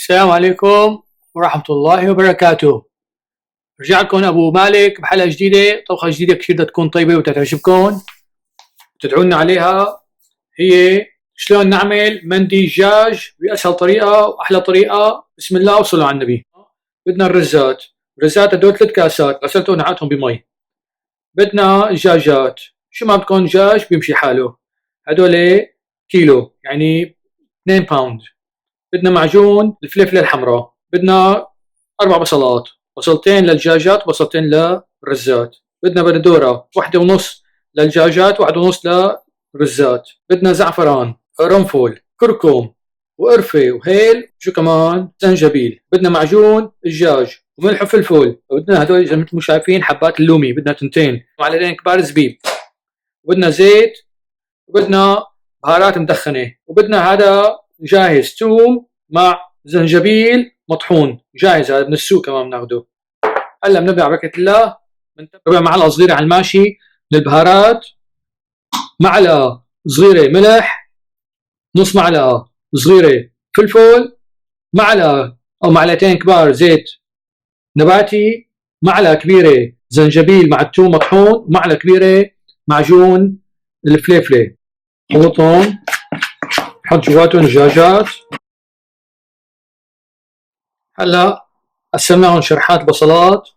السلام عليكم ورحمة الله وبركاته. رجع لكم أبو مالك بحلقة جديدة، طبخة جديدة كثير بدها تكون طيبة وتعجبكم وتدعونا عليها. هي شلون نعمل مندي دجاج بأسهل طريقة وأحلى طريقة. بسم الله وصلوا على النبي. بدنا الرزات هدول 3 كاسات غسلتهم ونقعتهم بمي. بدنا دجاجات، شو ما بدكم دجاج بيمشي حاله، هدول كيلو يعني 2 باوند. بدنا معجون الفلفله الحمراء، بدنا 4 بصلات، بصلتين للدجاجات وبصلتين للرزات. بدنا بندوره 1.5 للدجاجات و1.5 للرزات. بدنا زعفران، قرنفل، كركم وقرفه وهيل، شو كمان زنجبيل. بدنا معجون الدجاج وملح وفلفل. بدنا هدول زي ما انتم شايفين حبات اللومي، بدنا 2 معلقتين كبار زبيب. وبدنا زيت، وبدنا بهارات مدخنه، وبدنا هذا جاهز توم مع زنجبيل مطحون جاهز، هذا من السوق كمان بناخده. هلا بنبدا على بركه الله. ربع معلقه صغيره على الماشي من البهارات، معلقه صغيره ملح، نص معلقه صغيره فلفل، معلقه او معلقتين كبار زيت نباتي، معلقه كبيره زنجبيل مع الثوم مطحون، معلقه كبيره معجون الفليفله. خلطهم، حط جواتهم الدجاجات. هلا قسمناهم شرحات بصلات،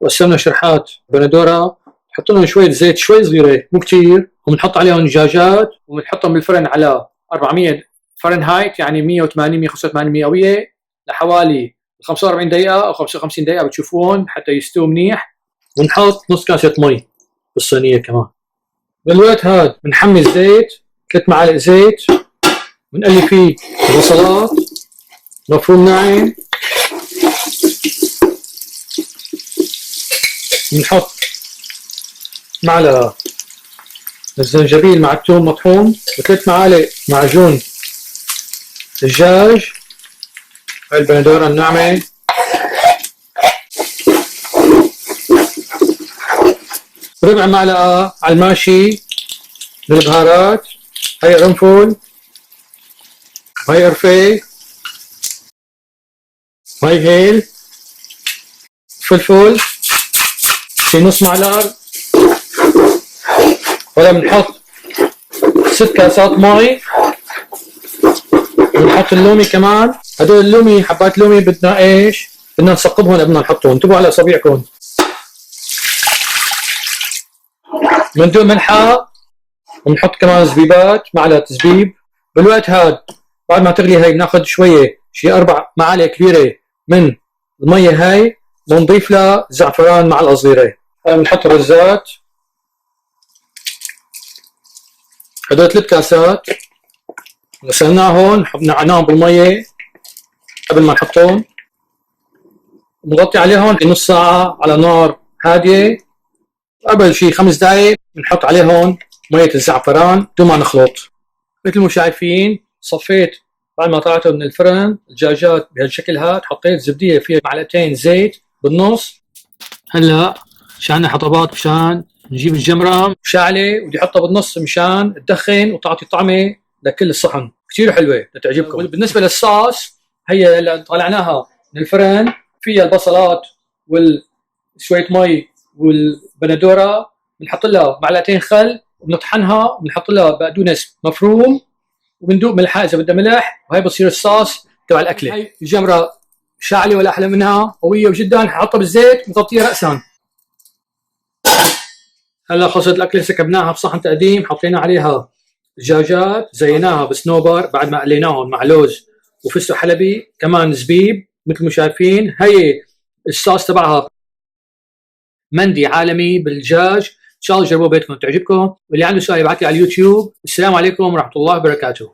وقسمنا شرحات بندوره. نحط لهم شويه زيت شوي صغيره مو كثير، وبنحط عليهم دجاجات وبنحطهم بالفرن على 400 فرنهايت، يعني 180 185 مئويه، لحوالي 45 دقيقه او 55 دقيقه بتشوفون حتى يستووا منيح. ونحط نص كاسه مي بالصينيه كمان. بالوقت هذا بنحمي الزيت 3 معالق زيت، بنقلي فيه البصلات مفروم ناعم. بنحط معلقه الزنجبيل مع الثوم مطحون، و3 معالق معجون دجاج، هاي البندوره الناعمه. ربع معلقه على الماشي من البهارات، هاي قرنفل، هاي قرفه، هاي هيل، فلفل، في نص معلقه. ولا بنحط 6 كاسات مي، بنحط اللومي كمان. هدول اللومي حبات لومي بدنا ايش؟ بدنا نثقبهم قبل ما نحطهم، انتبهوا على اصابعكم. بندوق ملحه، وبنحط كمان زبيبات، معلقه زبيب. بالوقت هذا بعد ما تغلي هاي بناخذ شويه، شي 4 معالق كبيره من الميه هاي، بنضيف لها زعفران معلقه صغيره. هاي بنحط الرزات، هدول 3 كاسات غسلناهم نقعناهم بالميه قبل ما نحطهم. بنغطي عليهم نص ساعه على نار هاديه. قبل شي 5 دقائق بنحط عليهم ميه الزعفران بدون ما نخلط. مثل ما شايفين صفيت بعد ما طلعته من الفرن الدجاجات بهالشكل هاد. حطيت زبديه فيها معلقتين زيت بالنص. هلا شعلنا حطبات مشان نجيب الجمره مشعله، بدي احطها بالنص مشان تدخن وتعطي طعمه لكل الصحن، كثير حلوه لتعجبكم. بالنسبه للصوص، هي اللي طلعناها من الفرن، فيها البصلات وشويه مي والبندوره، بنحط لها معلقتين خل وبنطحنها، وبنحط لها بقدونس مفروم، وبندوق ملحها اذا بدها ملح، وهي بصير الصوص تبع الاكله. هي الجمره شاعله ولا احلى منها، قويه جدا. حطها بالزيت ونغطيها راسا. هلا خلصت الاكله، سكبناها بصحن تقديم، حطينا عليها دجاجات، زيناها بسنوبر بعد ما قليناهم مع لوز وفستق حلبي كمان زبيب مثل ما شايفين. هي الصوص تبعها مندي عالمي بالدجاج. ان شاء الله جربوها بيتكم تعجبكم، واللي عنده سؤال يبعث لي على اليوتيوب. السلام عليكم ورحمه الله وبركاته.